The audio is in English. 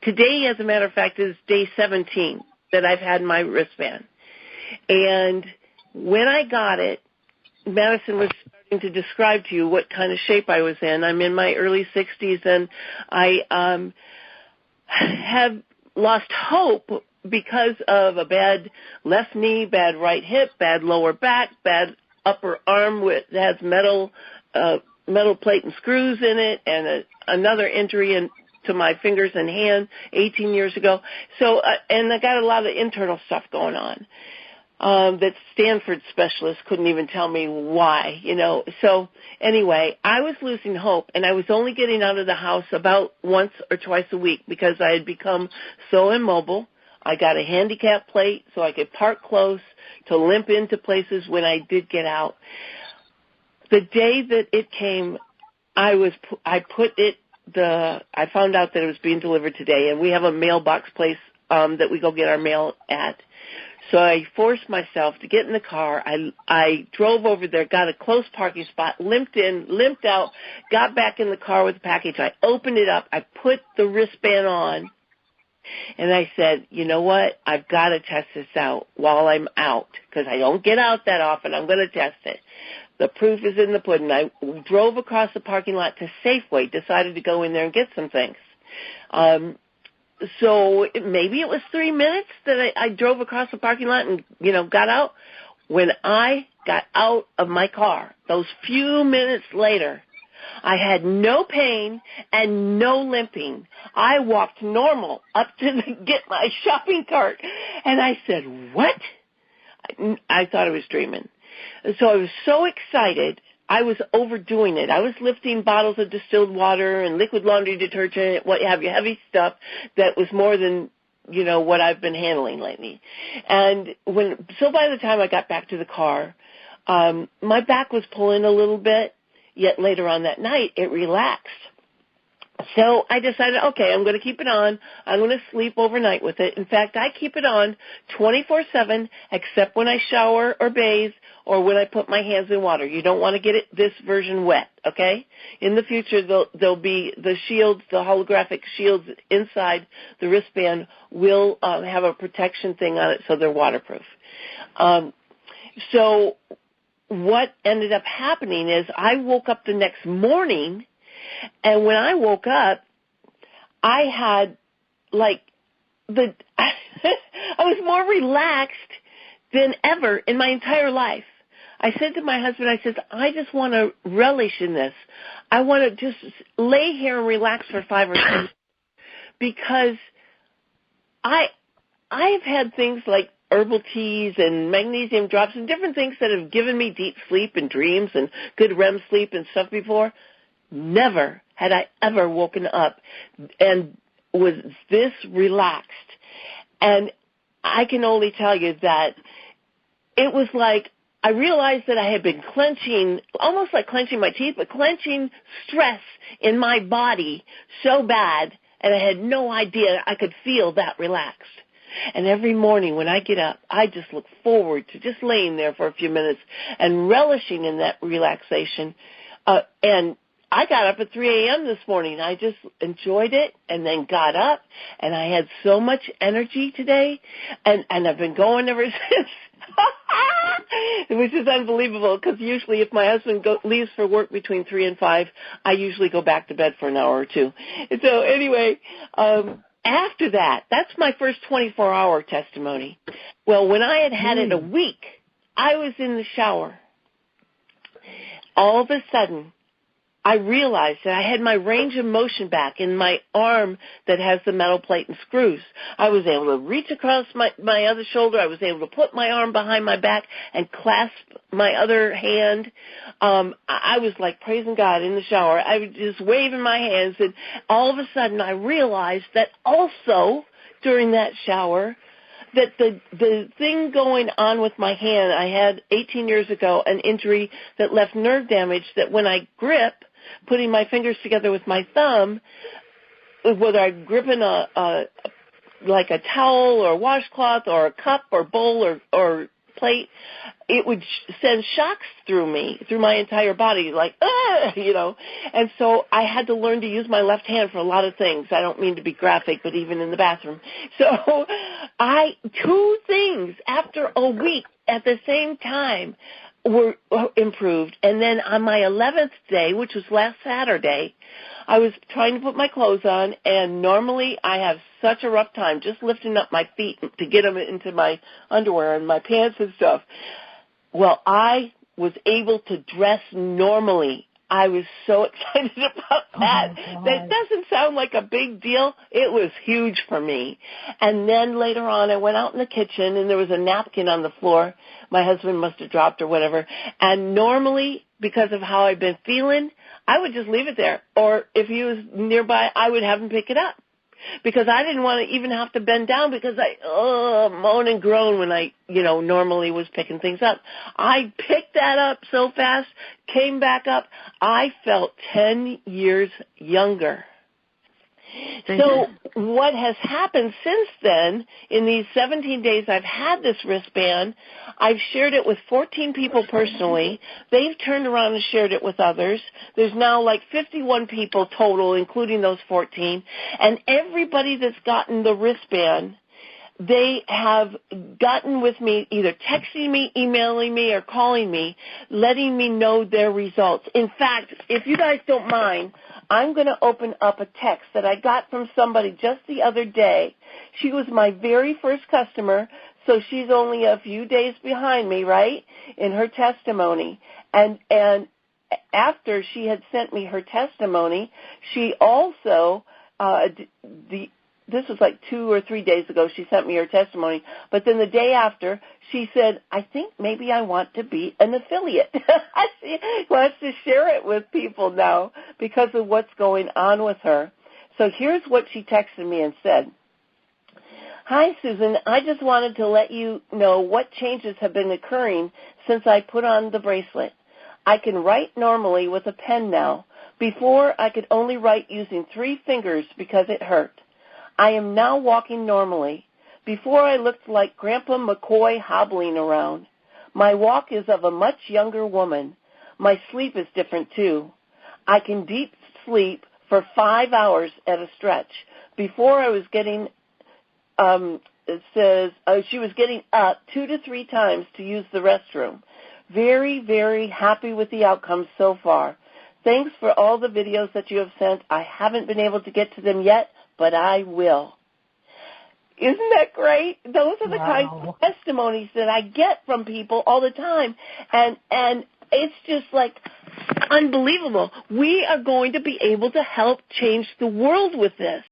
Today, as a matter of fact, is day 17 that I've had my wristband. And when I got it, Madison was starting to describe to you what kind of shape I was in. I'm in my early 60s, and I have lost hope because of a bad left knee, bad right hip, bad lower back, bad upper arm that has metal plate and screws in it, and another injury to my fingers and hand 18 years ago. So, and I got a lot of internal stuff going on that Stanford specialists couldn't even tell me why, So anyway, I was losing hope, and I was only getting out of the house about once or twice a week because I had become so immobile. I got a handicap plate so I could park close to limp into places when I did get out. The day that it came, I found out that it was being delivered today, and we have a mailbox place that we go get our mail at. So I forced myself to get in the car. I drove over there, got a close parking spot, limped in, limped out, got back in the car with the package. I opened it up. I put the wristband on, and I said, you know what? I've got to test this out while I'm out because I don't get out that often. I'm going to test it. The proof is in the pudding. I drove across the parking lot to Safeway, decided to go in there and get some things. So maybe it was 3 minutes that I drove across the parking lot and, got out. When I got out of my car, those few minutes later, I had no pain and no limping. I walked normal up to get my shopping cart. And I said, what? I thought I was dreaming. So I was so excited. I was overdoing it. I was lifting bottles of distilled water and liquid laundry detergent, what have you, heavy stuff that was more than, what I've been handling lately. And so by the time I got back to the car, my back was pulling a little bit, yet later on that night it relaxed. So I decided, okay, I'm going to keep it on. I'm going to sleep overnight with it. In fact, I keep it on 24/7 except when I shower or bathe or when I put my hands in water. You don't want to get this version wet, okay? In the future, there'll be the shields, the holographic shields inside the wristband will have a protection thing on it so they're waterproof. So what ended up happening is I woke up the next morning, and when I woke up, I had I was more relaxed than ever in my entire life. I said to my husband, I just want to relish in this. I want to just lay here and relax for 5 or 10 minutes because I've had things like herbal teas and magnesium drops and different things that have given me deep sleep and dreams and good REM sleep and stuff before. Never had I ever woken up and was this relaxed. And I can only tell you that it was like I realized that I had been clenching, almost like clenching my teeth, but clenching stress in my body so bad, and I had no idea I could feel that relaxed. And every morning when I get up, I just look forward to just laying there for a few minutes and relishing in that relaxation. And I got up at 3 a.m. this morning. I just enjoyed it and then got up, and I had so much energy today, and I've been going ever since. Which is unbelievable because usually if my husband leaves for work between 3 and 5, I usually go back to bed for an hour or two. And so anyway, after that, that's my first 24-hour testimony. Well, when I had it a week, I was in the shower. All of a sudden, I realized that I had my range of motion back in my arm that has the metal plate and screws. I was able to reach across my other shoulder. I was able to put my arm behind my back and clasp my other hand. I was like praising God in the shower. I was just waving my hands, and all of a sudden I realized that also during that shower that the thing going on with my hand, I had 18 years ago an injury that left nerve damage that when I grip, putting my fingers together with my thumb, whether I grip in like a towel or a washcloth or a cup or bowl or plate, it would send shocks through me, through my entire body, like, you know. And so I had to learn to use my left hand for a lot of things. I don't mean to be graphic, but even in the bathroom. So two things after a week at the same time were improved. And then on my 11th day, which was last Saturday, I was trying to put my clothes on, and normally I have such a rough time just lifting up my feet to get them into my underwear and my pants and stuff. Well, I was able to dress normally. I was so excited about that. That doesn't sound like a big deal. It was huge for me. And then later on, I went out in the kitchen, and there was a napkin on the floor. My husband must have dropped or whatever. And normally, because of how I've been feeling, I would just leave it there. Or if he was nearby, I would have him pick it up. Because I didn't want to even have to bend down because I moan and groan when I, normally was picking things up. I picked that up so fast, came back up. I felt 10 years younger. So what has happened since then, in these 17 days I've had this wristband, I've shared it with 14 people personally. They've turned around and shared it with others. There's now like 51 people total, including those 14. And everybody that's gotten the wristband, they have gotten with me, either texting me, emailing me, or calling me, letting me know their results. In fact, if you guys don't mind, I'm going to open up a text that I got from somebody just the other day. She was my very first customer, so she's only a few days behind me, right, in her testimony. And after she had sent me her testimony, she also, this was like 2 or 3 days ago, she sent me her testimony. But then the day after, she said, I think maybe I want to be an affiliate. She wants to share it with people now because of what's going on with her. So here's what she texted me and said. Hi, Susan. I just wanted to let you know what changes have been occurring since I put on the bracelet. I can write normally with a pen now. Before, I could only write using 3 fingers because it hurt. I am now walking normally. Before, I looked like Grandpa McCoy hobbling around. My walk is of a much younger woman. My sleep is different, too. I can deep sleep for 5 hours at a stretch. Before, I was getting, she was getting up 2 to 3 times to use the restroom. Very, very happy with the outcome so far. Thanks for all the videos that you have sent. I haven't been able to get to them yet, but I will. Isn't that great? Those are the kinds of testimonies that I get from people all the time. And it's just like unbelievable. We are going to be able to help change the world with this.